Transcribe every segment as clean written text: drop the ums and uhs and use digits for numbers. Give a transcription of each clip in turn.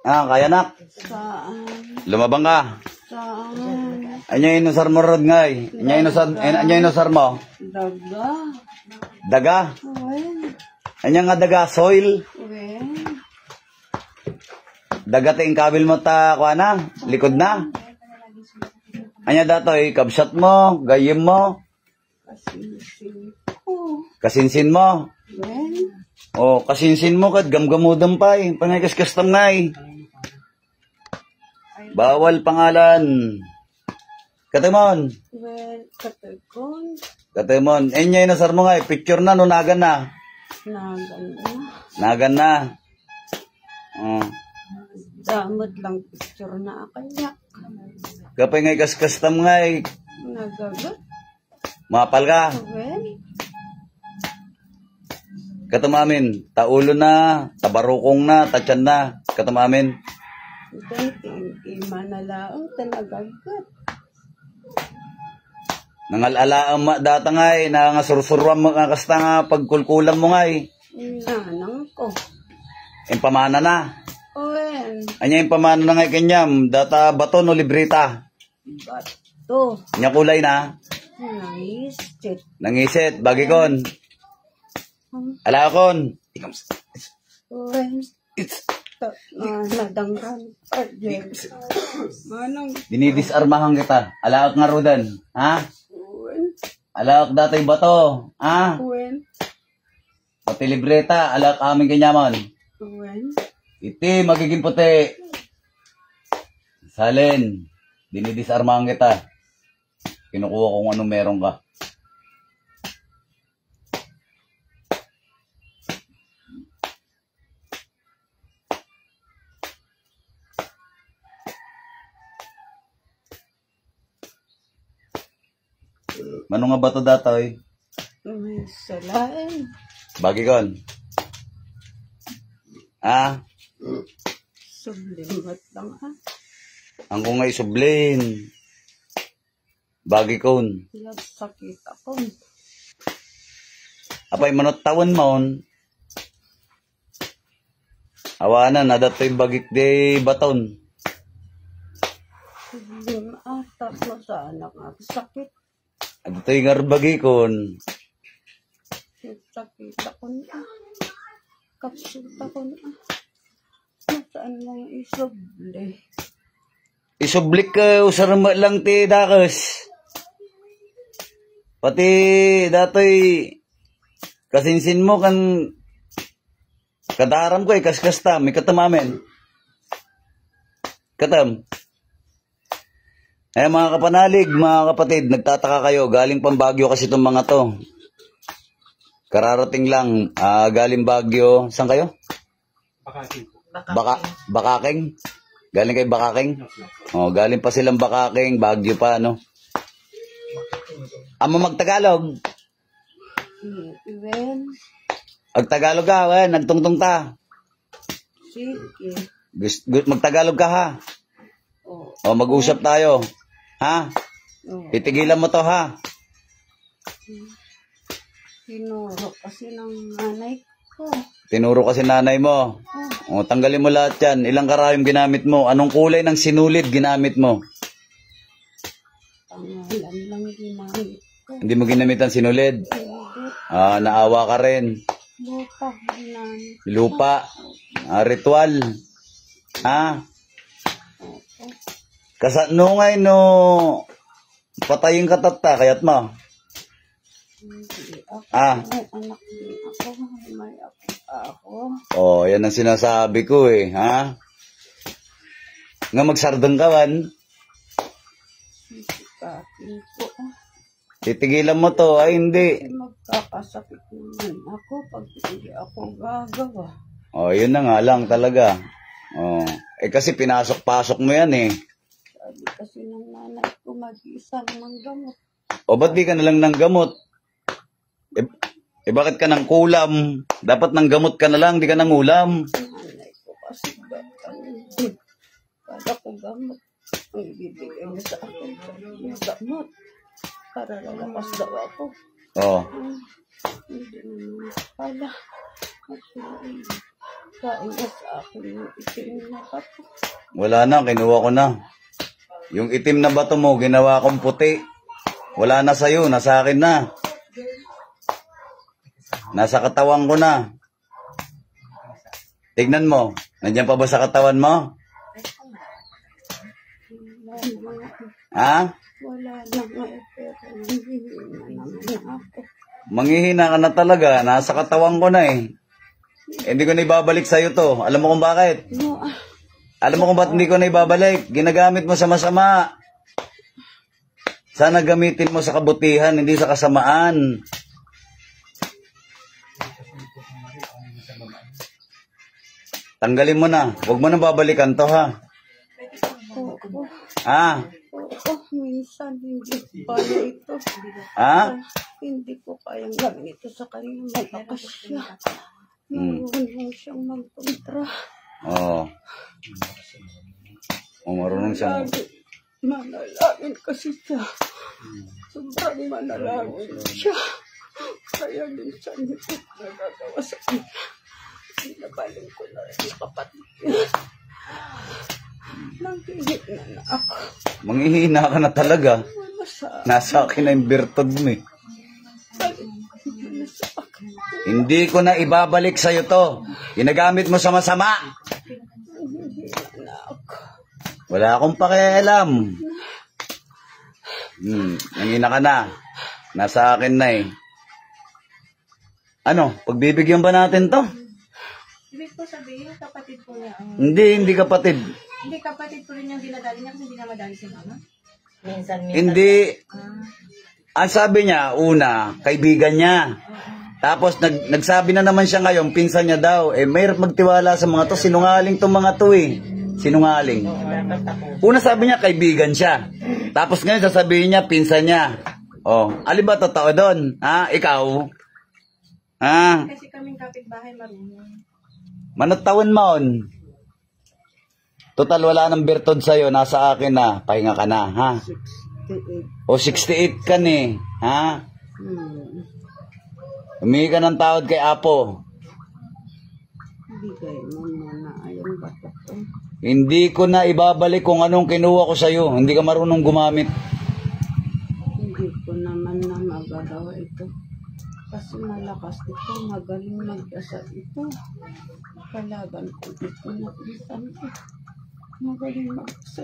Ah, kaya nak. Saan? Lumabang ka. Saan? Anya inusar mo rod ngay. Anya inusar mo. Daga. Daga. Uwen. Anya nga daga soil. Uwen. Daga ting kabil mo ta kuana. Likod na. Anya datoy kabsat mo, gayem mo. Kasinsin ko. Kasinsin mo. Uwen. Oh, kasinsin mo kad gamgamudam pay. Panay kastam ngay. Bawal pangalan. Katemon. Uwen. Katekon. Katemon. Enya inusar mo ngay. Picture na no nagan na. Naganda. Nagan na. Oh. Damot lang picture na akayak. Kapay ngay kastam ngay. Nagagat. Mapal ka. Uwen. Katamamin. Taulo na. Tabarukong na. Tatyan na. Katamamin. Uwen. Imanalaang tanagagat. Nangalalaang ma data ngay. Nangasursuruan mo nga kasta nga pagkulkulan mo ngay. Nanang ko. Impamana na. Uwen. Anya impamana na ngay kanyam. Data baton o librita. Bato. Nya kulay na. Naisit. Nangisit. Bagikon. Alakon. Uwen. It's Nadanggan. Manang. dinidisarmahan kita. Alak nga rudan. Ha? Uwen. Alak datay bato. Ha? Uwen. Pati libreta. Alak aming kanyamon. Uwen. Iti magiging puti. Salin. Dinidisarmahan kita. Kinukuha kung anong meron ka. Mano nga ba to datoy? May salain. Bagikon. Ah, Sublimat lang ha. ang kung nga isublin. Bagikon. Sakit ako. Apay manot tawan maon. Awanan, nadatoy bagik de baton. Sublimat mo sa anak ako. Sakit. Adatoy nga bagikon. Sakit ako na. Kapsut ako na. Saan lang isubli? Isublik ka, usarama lang ti dakas. Pati datoy kasinsin mo kan kadaram ko kaskasta, may katamamen. Katam. Eh mga kapanalig, mga kapatid, nagtataka kayo, galing pang Baguio kasi itong mga to. Kararating lang, galing Baguio, saan kayo? Bakaking. Bakaking? Galing kay Bakaking? Oh, galing pa silang Bakaking, Baguio pa, no? Amo magtagalog. Iwen. Agtagalog ka, nagtungtong ta. Sige. Magtagalog ka, ha? Oh. O, mag-usap tayo. Ha? Oh. Titigilan mo to, ha? Tinuro kasi ng nanay ko. Tinuro kasi nanay mo. O, tanggalin mo lahat yan. Ilang karayom ginamit mo? Anong kulay ng sinulid ginamit mo? Pangalan lang ginamit ko. Hindi mo ginamit ang sinulid? Hindi. Naawa ka rin. Lupa ginamit. Lupa. Ritual. Ha? Nungay no patayin ka tata, kaya't mo. Hindi ako. Ah. May anak din ako. May ako. Oh, yan ang sinasabi ko eh, ha? Nga magsardang kawan. Sikatin ko. Titigilan mo to, ay hindi. Magkakasakit naman ako pag hindi ako gagawa. Oh, yun na nga lang talaga. Oh, kasi pinasok-pasok mo yan eh. Sabi kasi ng nanay ko, mag-isa ng gamot. O ba't di ka na lang ng gamot? Bakit ka ng kulam? Dapat ng gamot ka na lang, di ka ng ulam. Nanay ko kasi kada ko gamot. Ang ibibigay niya sa akin, yung gamot. Para lalakas daw ako. Oh. Hindi naman pala. Kain na sa akin yung itim na bato. Wala na, kinuha ko na. Yung itim na bato mo, ginawa kong puti. Wala na sa'yo, nasa akin na. Nasa katawan ko na. Tignan mo, nandiyan pa ba sa katawan mo? Ha? Wala na nga eh, pero nanghihina naman ako. Manghihina ka na talaga, nasa katawan ko na eh. Hindi ko na ibabalik sa'yo to. Alam mo kung bakit? No, Alam mo kung ba't hindi ko na ibabalik? Ginagamit mo sa masama. Sana gamitin mo sa kabutihan, hindi sa kasamaan. Tanggalin mo na. Huwag mo na babalikan to, ha? oo. Ha? Oo, minsan hindi ko kaya ito. Ha? Hindi ko kayang gawin ito sa kanya. Malakas siya. Marunong siyang magkontra. Oo. Marunong siya. Manalangin kasi siya. Sobrang manalangin siya. Kaya minsan hindi ko nagagawa sa kanya. Pinabaling ko na rin yung kapatid niya. Nanghihina na ako. Manghihina ka na talaga. Wala sa Nasa akin na yung birtod mo eh. wala sa akin. Hindi ko na ibabalik sa'yo to. Ginagamit mo sa masama. Nanghihina na ako. Wala akong pakialam. Nangina ka na. Nasa akin na eh. Ano, pagbibigyan ba natin to? Ibig ko sabihin, kapatid ko niya ang... Hindi kapatid. Hindi, kapatid ko rin yung dinadali niya kasi hindi na madali si mama. Minsan. Hindi. Ang sabi niya, una, kaibigan niya. Tapos nagsabi na naman siya ngayon, pinsan niya daw. Eh, mahirap magtiwala sa mga to. Sinungaling tong mga to eh. Sinungaling. Una sabi niya, kaibigan siya. Tapos ngayon sasabihin niya, pinsan niya. Oh, alin ba totoo doon? Ha? Ikaw? Ha? Kasi kaming kapitbahay marunong. Manatawan maon. Total wala nang birtod sa'yo, nasa akin na. Pahinga ka na, ha? 68. O 68 ka ni, ha? Humingi ka ng tawad kay Apo. Bigay mo muna yung bato ko. Hindi ko na ibabalik kung anong kinuha ko sa'yo. Hindi ka marunong gumamit. Hindi ko naman na magagawa ito. Kasi malakas ito, magaling mag-asa ito. Kalaban ko ito na pinsan ko. Magaling mag-asa.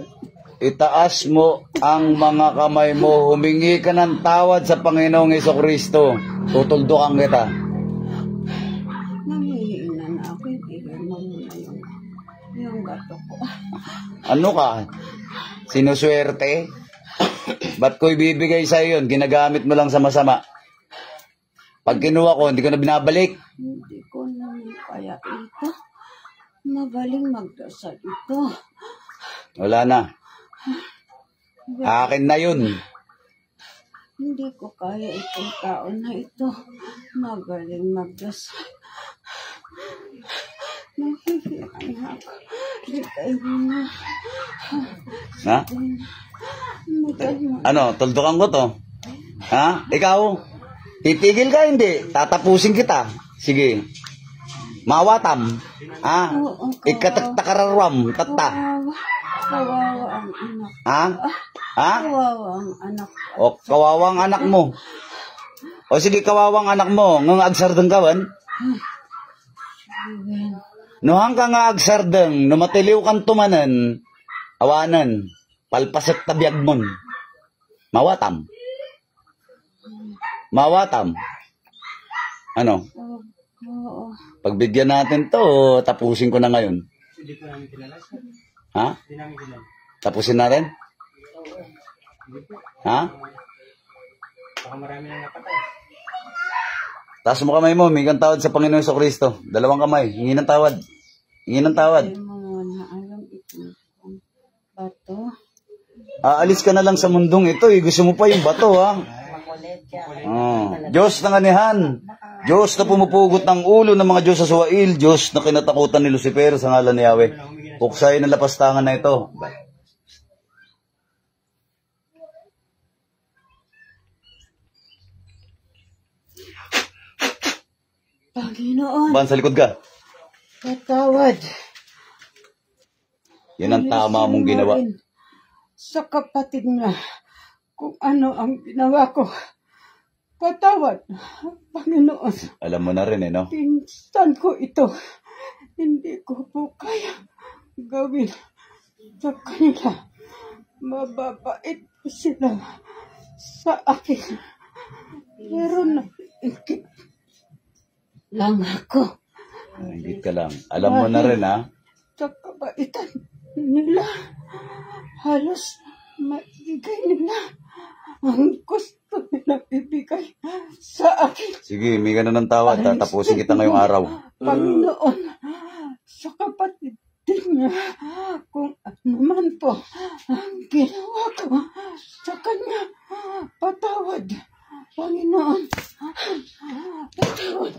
Itaas mo ang mga kamay mo. Humingi ka ng tawad sa Panginoong Hesukristo. Tutuldukan kita. Nanghihina na ako, ibigay mo muna yung bato ko. Ano ka? Sinuswerte? Ba't ko ibibigay sa'yo yun? Ginagamit mo lang sa masama. Pag kinuha ko, hindi ko na binabalik. Hindi ko naman kaya ito. Magaling magdasal ito. Wala na. Akin na yun. Hindi ko kaya itong tao na ito. Magaling magdasal. Nahihina ako. Bigay mo na. Ha? Bigay mo. Ano, tuldukan ko to? Ha? Ikaw? Titigil ka hindi? Tatapusin kita. Sige. Mawatam. Ha? Ikatakararam. Tata. Kawawa ang anak. Ha? Ha? Kawawa ang anak. O, kawawang anak mo. O sige, kawawang anak mo. Ngang agsardeng kawan. Nuhang ka nga agsardeng. Numatiliw kang tumanan. Awanan. Palpaset tabiyag mon. Mawatam. Mawatam. Ano? Oo. Pagbigyan natin to, tapusin ko na ngayon. Hindi po namin kilala, sir. Ha? Hindi namin kilala. Tapusin natin? Ha? Baka marami na napatay. Taas mo kamay mo, hingi ng tawad sa Panginoon Jesucristo. Dalawang kamay, hingi ng tawad. Hingi ng tawad. Hindi mo muna alam ito. Bato. Aalis ka na lang sa mundong ito, eh. Gusto mo pa yung bato, ha? Oh. Diyos ng anihan. Diyos na pumupugot ng ulo ng mga Diyos sa suwail. Diyos na kinatakutan ni Lucifer sa ngalan ni Yahweh. Puksay ng lapastangan na ito. Panginoon. Ban, sa likod ka. Patawad. Yan ang tama mong ginawa. Sa kapatid niya, kung ano ang ginawa ko. Patawad, Panginoon. Alam mo na rin no? Pinsan ko ito. Hindi ko po kaya gawin sa kanila. Mababait sila sa akin. Pero naikip lang ako. Hindi ka lang. Alam mo na rin Sa kabaitan nila, halos maibigay nila ang gusto nilang ibigay sa akin. Sige, may ka na ng tawa. Tatapusin kita ngayong araw. Panginoon, sa kapatid niya, kung ano man po ang ginawa ko sa kanya, patawad. Panginoon, patawad.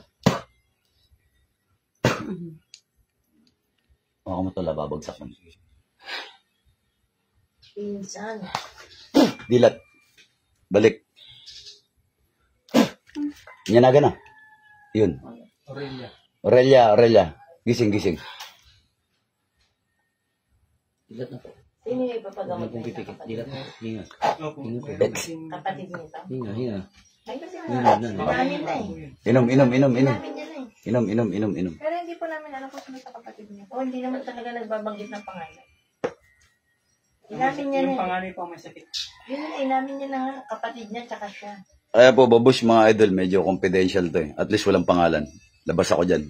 Baka mo tala, babagsak mo. Pinsan. Dilat. Balik. Nyanaga na. Yun. Aurelia. Gising. Dilat na po. Sino yung ipapagamot na ito? Dilat na. Hinga. Kapatid niya ito? Hinga. Ay, kasi namin na eh. Inom. Namin yan eh. Inom. Pero hindi po namin alam kung sino sa kapatid niya. O hindi naman talaga nagbabanggit ng pangalan. Inamin niya Yung na. panganay po may sakit. Yun na, inamin niya na nga, kapatid niya tsaka siya. Kaya po, babush mga idol, medyo confidential to eh. At least walang pangalan. Labas ako dyan.